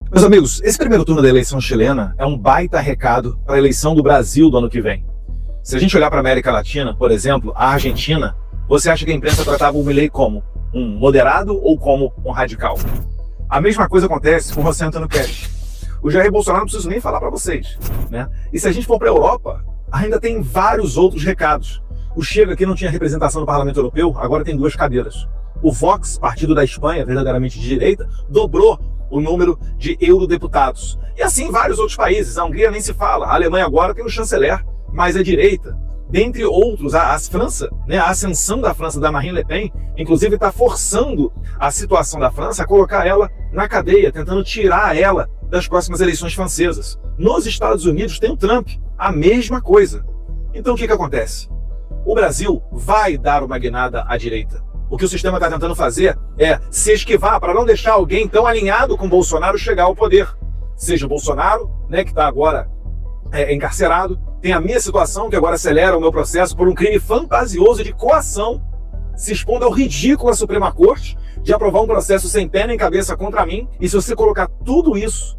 Meus amigos, esse primeiro turno da eleição chilena é um baita recado para a eleição do Brasil do ano que vem. Se a gente olhar para a América Latina, por exemplo, a Argentina, você acha que a imprensa tratava o Milei como um moderado ou como um radical? A mesma coisa acontece com o José Antônio Querres. O Jair Bolsonaro não preciso nem falar para vocês, né? E se a gente for para a Europa, ainda tem vários outros recados. O Chega, que não tinha representação no Parlamento Europeu, agora tem 2 cadeiras. O Vox, partido da Espanha, verdadeiramente de direita, dobrou o número de eurodeputados. E assim vários outros países. A Hungria nem se fala. A Alemanha agora tem um chanceler mais à direita. Dentre outros, a França, né, a ascensão da França, da Marine Le Pen, inclusive está forçando a situação da França a colocar ela na cadeia, tentando tirar ela das próximas eleições francesas. Nos Estados Unidos tem o Trump, a mesma coisa. Então o que acontece? O Brasil vai dar uma guinada à direita. O que o sistema está tentando fazer é se esquivar para não deixar alguém tão alinhado com Bolsonaro chegar ao poder. Seja o Bolsonaro, né, que está agora encarcerado, tem a minha situação, que agora acelera o meu processo por um crime fantasioso de coação, se expondo ao ridículo à Suprema Corte, de aprovar um processo sem pé nem cabeça contra mim. E se você colocar tudo isso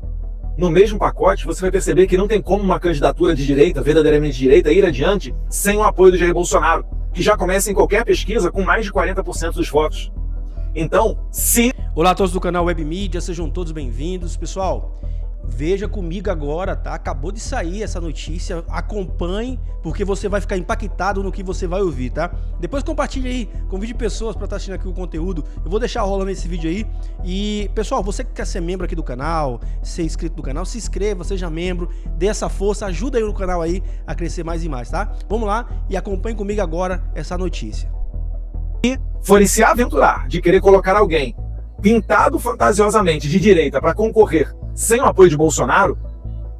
no mesmo pacote, você vai perceber que não tem como uma candidatura de direita, verdadeiramente de direita, ir adiante sem o apoio do Jair Bolsonaro, que já começa em qualquer pesquisa com mais de 40% dos votos. Então, se... Olá a todos do canal Web Mídia, sejam todos bem-vindos. Pessoal, veja comigo agora, tá? Acabou de sair essa notícia, acompanhe, porque você vai ficar impactado no que você vai ouvir, tá? Depois compartilhe aí, convide pessoas para estar assistindo aqui o conteúdo. Eu vou deixar rolando esse vídeo aí. E, pessoal, você que quer ser membro aqui do canal, ser inscrito do canal, se inscreva, seja membro, dê essa força, ajuda aí o canal aí a crescer mais e mais, tá? Vamos lá e acompanhe comigo agora essa notícia. Se forem se aventurar de querer colocar alguém pintado fantasiosamente de direita para concorrer sem o apoio de Bolsonaro,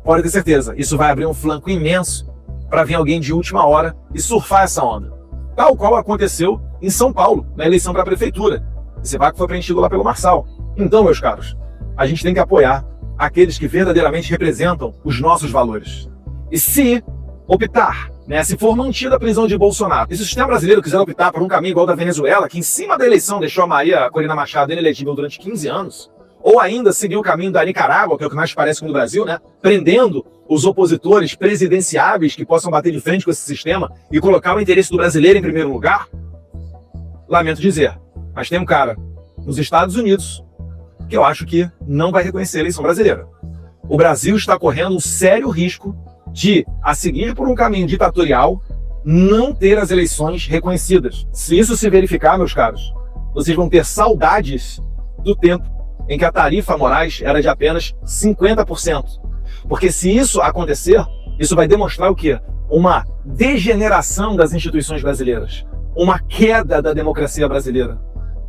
pode ter certeza, isso vai abrir um flanco imenso para vir alguém de última hora e surfar essa onda. Tal qual aconteceu em São Paulo, na eleição para a prefeitura. Esse vácuo foi preenchido lá pelo Marçal. Então, meus caros, a gente tem que apoiar aqueles que verdadeiramente representam os nossos valores. E se optar, né, se for mantida a prisão de Bolsonaro, e se o sistema brasileiro quiser optar por um caminho igual ao da Venezuela, que em cima da eleição deixou a Maria Corina Machado inelegível durante 15 anos, ou ainda seguir o caminho da Nicarágua, que é o que mais parece com o Brasil, né? Prendendo os opositores presidenciáveis que possam bater de frente com esse sistema e colocar o interesse do brasileiro em primeiro lugar, lamento dizer, mas tem um cara nos Estados Unidos que eu acho que não vai reconhecer a eleição brasileira. O Brasil está correndo um sério risco de, a seguir por um caminho ditatorial, não ter as eleições reconhecidas. Se isso se verificar, meus caros, vocês vão ter saudades do tempo em que a tarifa Moraes era de apenas 50%. Porque se isso acontecer, isso vai demonstrar o quê? Uma degeneração das instituições brasileiras, uma queda da democracia brasileira,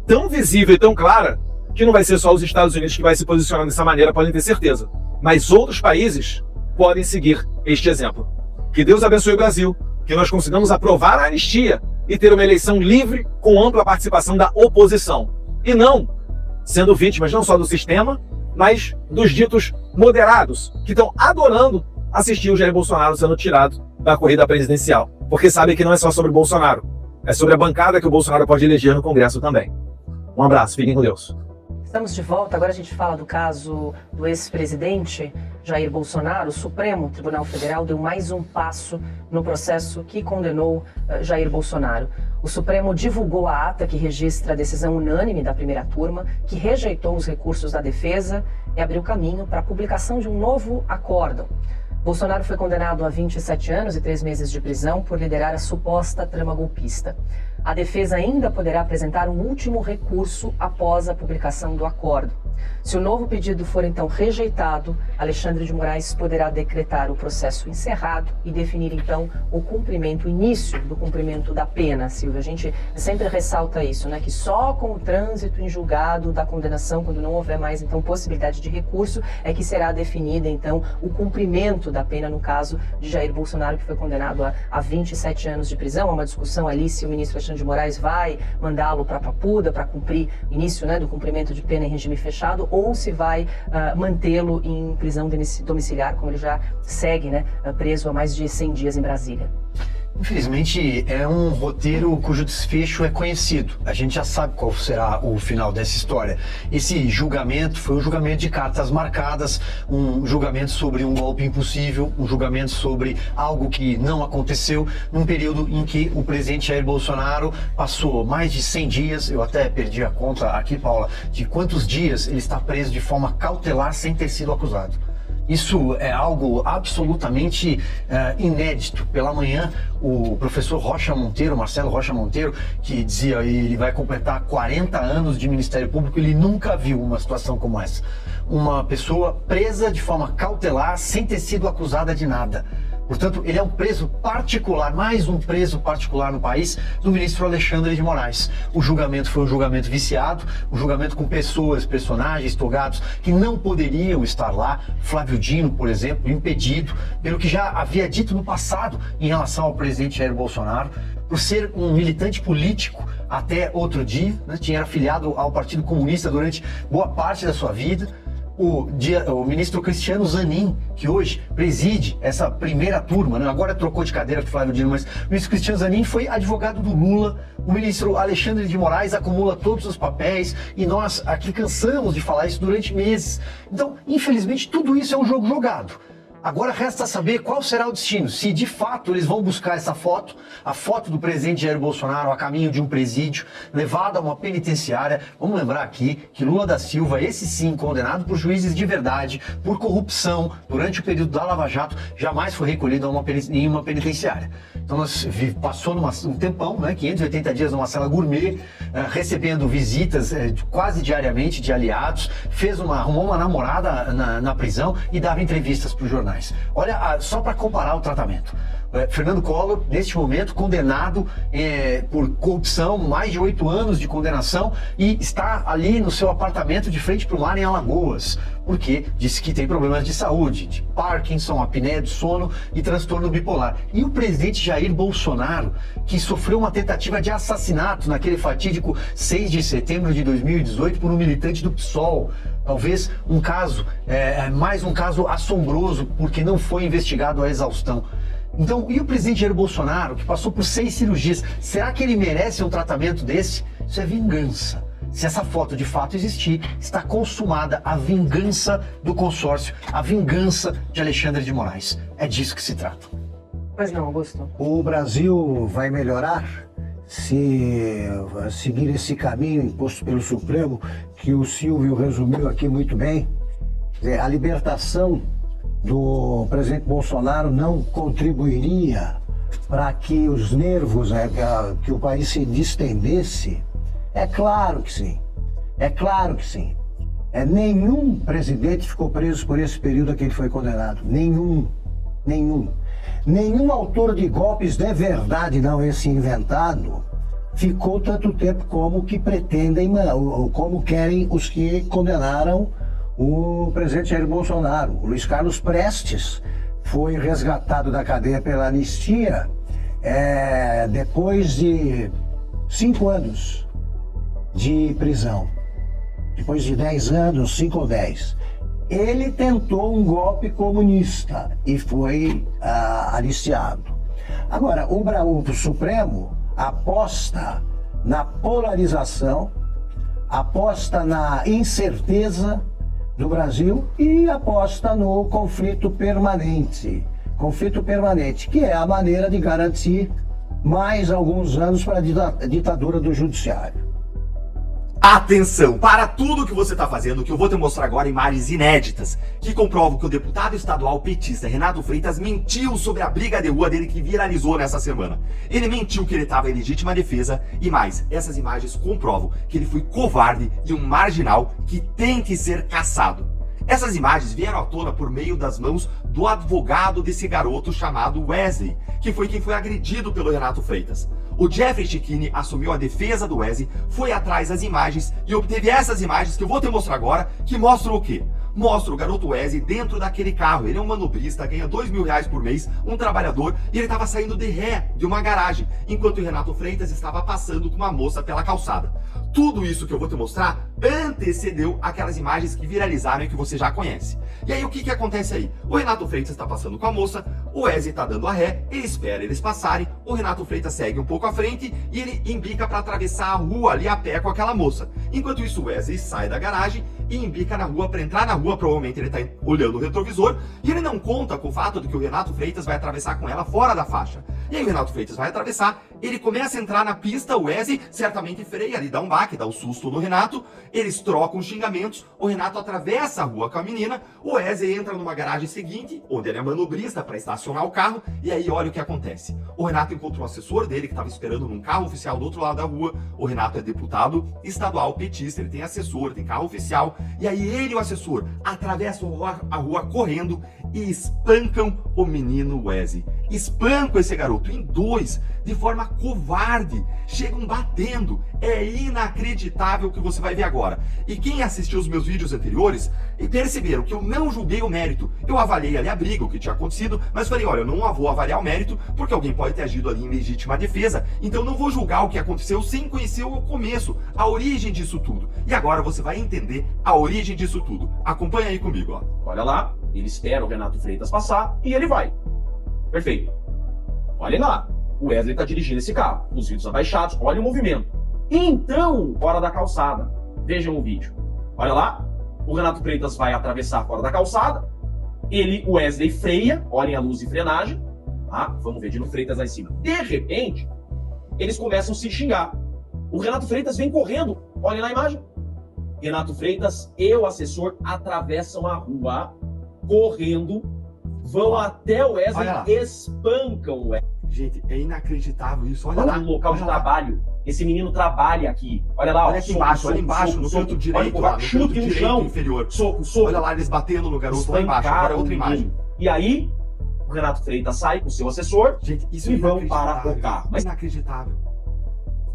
tão visível e tão clara, que não vai ser só os Estados Unidos que vai se posicionar dessa maneira, podem ter certeza. Mas outros países podem seguir este exemplo. Que Deus abençoe o Brasil, que nós consigamos aprovar a anistia e ter uma eleição livre com ampla participação da oposição. E não sendo vítimas não só do sistema, mas dos ditos moderados, que estão adorando assistir o Jair Bolsonaro sendo tirado da corrida presidencial. Porque sabem que não é só sobre o Bolsonaro, é sobre a bancada que o Bolsonaro pode eleger no Congresso também. Um abraço, fiquem com Deus. Estamos de volta, agora a gente fala do caso do ex-presidente Jair Bolsonaro. O Supremo Tribunal Federal deu mais um passo no processo que condenou Jair Bolsonaro. O Supremo divulgou a ata que registra a decisão unânime da primeira turma, que rejeitou os recursos da defesa e abriu caminho para a publicação de um novo acórdão. Bolsonaro foi condenado a 27 anos e 3 meses de prisão por liderar a suposta trama golpista. A defesa ainda poderá apresentar um último recurso após a publicação do acordo. Se o novo pedido for então rejeitado, Alexandre de Moraes poderá decretar o processo encerrado e definir então o cumprimento, o início do cumprimento da pena, Silvia. A gente sempre ressalta isso, né? Que só com o trânsito em julgado da condenação, quando não houver mais então possibilidade de recurso, é que será definida então o cumprimento da pena no caso de Jair Bolsonaro, que foi condenado a 27 anos de prisão. Há uma discussão ali se o ministro Alexandre de Moraes vai mandá-lo para a Papuda para cumprir o início, né, do cumprimento de pena em regime fechado, ou se vai mantê-lo em prisão domiciliar, como ele já segue, né, preso há mais de 100 dias em Brasília. Infelizmente, é um roteiro cujo desfecho é conhecido. A gente já sabe qual será o final dessa história. Esse julgamento foi um julgamento de cartas marcadas, um julgamento sobre um golpe impossível, um julgamento sobre algo que não aconteceu, num período em que o presidente Jair Bolsonaro passou mais de 100 dias, eu até perdi a conta aqui, Paula, de quantos dias ele está preso de forma cautelar sem ter sido acusado. Isso é algo absolutamente inédito. Pela manhã, o professor Rocha Monteiro, Marcelo Rocha Monteiro, que dizia que ele vai completar 40 anos de Ministério Público, ele nunca viu uma situação como essa. Uma pessoa presa de forma cautelar sem ter sido acusada de nada. Portanto, ele é um preso particular, mais um preso particular no país, do ministro Alexandre de Moraes. O julgamento foi um julgamento viciado, um julgamento com pessoas, personagens togados que não poderiam estar lá. Flávio Dino, por exemplo, impedido pelo que já havia dito no passado em relação ao presidente Jair Bolsonaro, por ser um militante político até outro dia, né? Tinha afiliado ao Partido Comunista durante boa parte da sua vida. O ministro Cristiano Zanin, que hoje preside essa primeira turma, né? Agora trocou de cadeira com o Flávio Dino, mas o ministro Cristiano Zanin foi advogado do Lula. O ministro Alexandre de Moraes acumula todos os papéis e nós aqui cansamos de falar isso durante meses. Então, infelizmente, tudo isso é um jogo jogado. Agora resta saber qual será o destino, se de fato eles vão buscar essa foto, a foto do presidente Jair Bolsonaro a caminho de um presídio, levado a uma penitenciária. Vamos lembrar aqui que Lula da Silva, esse sim, condenado por juízes de verdade, por corrupção, durante o período da Lava Jato, jamais foi recolhido em uma penitenciária. Então nós passou um tempão, né, 580 dias numa cela gourmet, recebendo visitas quase diariamente de aliados, arrumou uma namorada na prisão e dava entrevistas para os jornais. Olha, só para comparar o tratamento. Fernando Collor, neste momento, condenado por corrupção, mais de 8 anos de condenação, e está ali no seu apartamento de frente para o mar em Alagoas, porque disse que tem problemas de saúde, de Parkinson, apneia do sono e transtorno bipolar. E o presidente Jair Bolsonaro, que sofreu uma tentativa de assassinato naquele fatídico 6 de setembro de 2018 por um militante do PSOL. Talvez um caso, mais um caso assombroso, porque não foi investigado à exaustão. Então, e o presidente Jair Bolsonaro, que passou por 6 cirurgias, será que ele merece um tratamento desse? Isso é vingança. Se essa foto de fato existir, está consumada a vingança do consórcio, a vingança de Alexandre de Moraes. É disso que se trata. Pois não, Augusto. O Brasil vai melhorar se seguir esse caminho imposto pelo Supremo, que o Silvio resumiu aqui muito bem. A libertação do presidente Bolsonaro não contribuiria para que os nervos, que o país se distendesse? É claro que sim. É claro que sim. Nenhum presidente ficou preso por esse período a que ele foi condenado. Nenhum. Nenhum autor de golpes de verdade, não esse inventado, ficou tanto tempo como que pretendem, ou como querem os que condenaram o presidente Jair Bolsonaro. O Luiz Carlos Prestes foi resgatado da cadeia pela anistia depois de 5 anos de prisão. Depois de 10 anos, 5 ou 10. Ele tentou um golpe comunista e foi anistiado. Agora, o Supremo aposta na polarização, aposta na incerteza do Brasil e aposta no conflito permanente, que é a maneira de garantir mais alguns anos para a ditadura do judiciário. Atenção para tudo que você está fazendo, que eu vou te mostrar agora imagens inéditas que comprovam que o deputado estadual petista Renato Freitas mentiu sobre a briga de rua dele que viralizou nessa semana. Ele mentiu que ele estava em legítima defesa e mais, essas imagens comprovam que ele foi covarde e um marginal que tem que ser caçado. Essas imagens vieram à tona por meio das mãos do advogado desse garoto chamado Wesley, que foi quem foi agredido pelo Renato Freitas. O Jeffrey Cicchini assumiu a defesa do Wesley, foi atrás das imagens e obteve essas imagens que eu vou te mostrar agora, que mostram o quê? Mostra o garoto Wesley dentro daquele carro. Ele é um manobrista, ganha R$2.000 por mês, um trabalhador, e ele estava saindo de ré de uma garagem, enquanto o Renato Freitas estava passando com uma moça pela calçada. Tudo isso que eu vou te mostrar antecedeu aquelas imagens que viralizaram e que você já conhece. E aí o que acontece aí? O Renato Freitas está passando com a moça, O Wesley tá dando a ré, ele espera eles passarem, o Renato Freitas segue um pouco à frente e ele embica para atravessar a rua ali a pé com aquela moça. Enquanto isso, o Wesley sai da garagem e embica na rua para entrar na rua, provavelmente ele tá olhando o retrovisor, e ele não conta com o fato de que o Renato Freitas vai atravessar com ela fora da faixa. E aí o Renato Freitas vai atravessar, ele começa a entrar na pista, o Wesley certamente freia, ele dá um baque, dá um susto no Renato, eles trocam xingamentos, o Renato atravessa a rua com a menina, o Wesley entra numa garagem seguinte, onde ele é manobrista para estacionar o carro, e aí olha o que acontece. O Renato encontra um assessor dele que estava esperando num carro oficial do outro lado da rua. O Renato é deputado estadual petista, ele tem assessor, tem carro oficial, e aí ele e o assessor atravessam a rua correndo e espancam o menino Wesley. Espancam esse garoto em dois, de forma covarde, chegam batendo. É inacreditável o que você vai ver agora. E quem assistiu os meus vídeos anteriores e perceberam que eu não julguei o mérito, eu avaliei ali a briga, o que tinha acontecido, mas falei, olha, eu não vou avaliar o mérito, porque alguém pode ter agido ali em legítima defesa, então não vou julgar o que aconteceu sem conhecer o começo, a origem disso tudo. E agora você vai entender a origem disso tudo. Acompanha aí comigo, ó. Olha lá, ele espera o Renato Freitas passar e ele vai. Perfeito. Olhem lá, o Wesley tá dirigindo esse carro, os vidros abaixados, olha o movimento. Então, fora da calçada, vejam o vídeo. Olha lá, o Renato Freitas vai atravessar fora da calçada, o Wesley freia, olhem a luz de frenagem, tá? Vamos ver de novo Freitas lá em cima. De repente, eles começam a se xingar. O Renato Freitas vem correndo, olhem na imagem. Renato Freitas e o assessor atravessam a rua, correndo, vão até o Wesley, espancam o Wesley. Gente, é inacreditável isso. Olha Olha lá. no local de trabalho. Esse menino trabalha aqui. Olha lá, Olha aqui embaixo, olha embaixo, no canto direito, lá, no canto chute no direito chão. inferior. Soco, soco. Olha lá, eles batendo no garoto lá embaixo. Agora é outra imagem. E aí, o Renato Freitas sai com o seu assessor. Gente, isso é E vão inacreditável. para o carro. Mas inacreditável.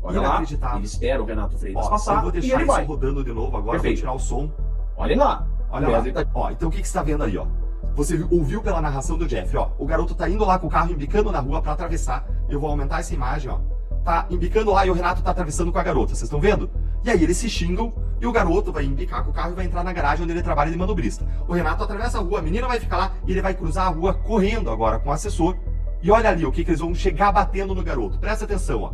olha lá, Inacreditável. ele espera o Renato Freitas Ó, eu passar vou e deixar ele isso vai. rodando de novo agora, Perfeito. vou tirar o som. Olhem lá. Olha o lá. Wesley tá... Ó, então o que você tá vendo aí, ó? Você ouviu pela narração do Jeffrey, ó. O garoto tá indo lá com o carro, embicando na rua pra atravessar. Eu vou aumentar essa imagem, ó. Tá embicando lá e o Renato tá atravessando com a garota, vocês estão vendo? E aí eles se xingam e o garoto vai embicar com o carro e vai entrar na garagem onde ele trabalha de manobrista. O Renato atravessa a rua, a menina vai ficar lá e ele vai cruzar a rua correndo agora com o assessor. E olha ali o que eles vão chegar batendo no garoto. Presta atenção, ó.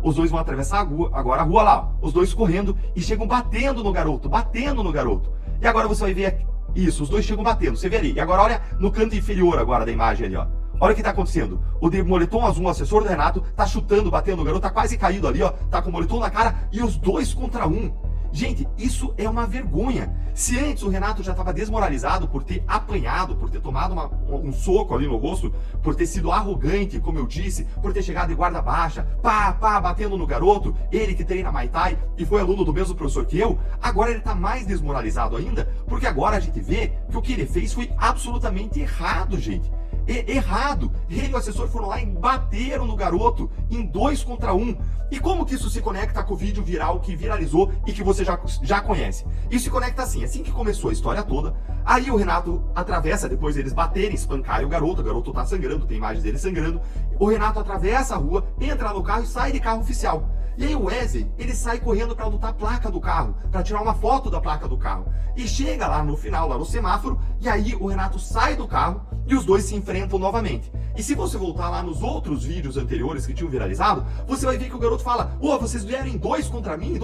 Os dois vão atravessar a rua, agora a rua lá, ó. Os dois correndo e chegam batendo no garoto, batendo no garoto. E agora você vai ver aqui. Isso, os dois chegam batendo, você vê ali. E agora olha no canto inferior agora da imagem ali, ó. Olha o que tá acontecendo. O de moletom azul, o assessor do Renato, tá chutando, batendo no garoto, tá quase caído ali, ó. Tá com o moletom na cara e os dois contra um. Gente, isso é uma vergonha. Se antes o Renato já estava desmoralizado por ter apanhado, por ter tomado um soco ali no rosto, por ter sido arrogante, como eu disse, por ter chegado de guarda baixa, batendo no garoto, ele que treina Muay Thai e foi aluno do mesmo professor que eu, agora ele tá mais desmoralizado ainda, porque agora a gente vê que o que ele fez foi absolutamente errado, gente. Errado. Ele e o assessor foram lá e bateram no garoto em 2 contra 1. E como que isso se conecta com o vídeo viral que viralizou e que você já conhece? Isso se conecta assim que começou a história toda, aí o Renato atravessa, depois eles baterem, espancarem o garoto tá sangrando, tem imagens dele sangrando, o Renato atravessa a rua, entra no carro e sai de carro oficial. E aí o Wesley, ele sai correndo para lutar a placa do carro, para tirar uma foto da placa do carro. E chega lá no final, lá no semáforo, e aí o Renato sai do carro e os dois se enfrentam novamente. E se você voltar lá nos outros vídeos anteriores que tinham viralizado, você vai ver que o garoto fala: "Ô, vocês vieram em 2 contra mim,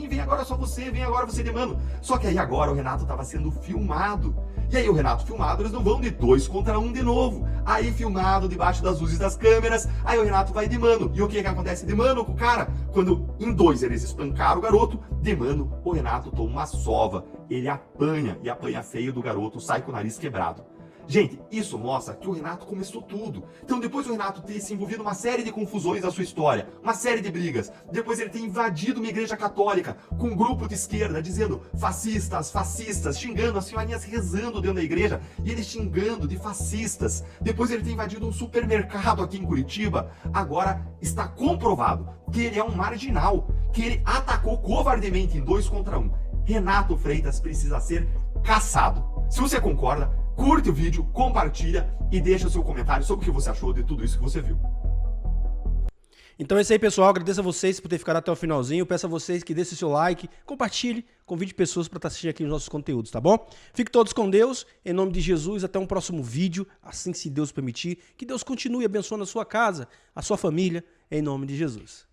vem agora só você, vem agora você de mano." Só que aí agora o Renato estava sendo filmado. E aí o Renato filmado, eles não vão de 2 contra 1 de novo. Aí filmado debaixo das luzes das câmeras, aí o Renato vai de mano. E o que acontece de mano com o cara? Quando em 2 eles espancaram o garoto, de mano o Renato toma uma sova. Ele apanha, e apanha feio do garoto, sai com o nariz quebrado. Gente, isso mostra que o Renato começou tudo. Então depois o Renato ter se envolvido numa série de confusões da sua história, uma série de brigas, depois ele ter invadido uma igreja católica com um grupo de esquerda dizendo fascistas, fascistas, xingando as senhorinhas rezando dentro da igreja, e ele xingando de fascistas. Depois ele ter invadido um supermercado aqui em Curitiba. Agora está comprovado que ele é um marginal, que ele atacou covardemente em 2 contra 1. Renato Freitas precisa ser caçado. Se você concorda, curte o vídeo, compartilha e deixa seu comentário sobre o que você achou de tudo isso que você viu. Então é isso aí, pessoal. Agradeço a vocês por ter ficado até o finalzinho. Peço a vocês que deixem seu like, compartilhe, convide pessoas para estar assistindo aqui os nossos conteúdos, tá bom? Fiquem todos com Deus. Em nome de Jesus, até um próximo vídeo, assim se Deus permitir. Que Deus continue abençoando a sua casa, a sua família, em nome de Jesus.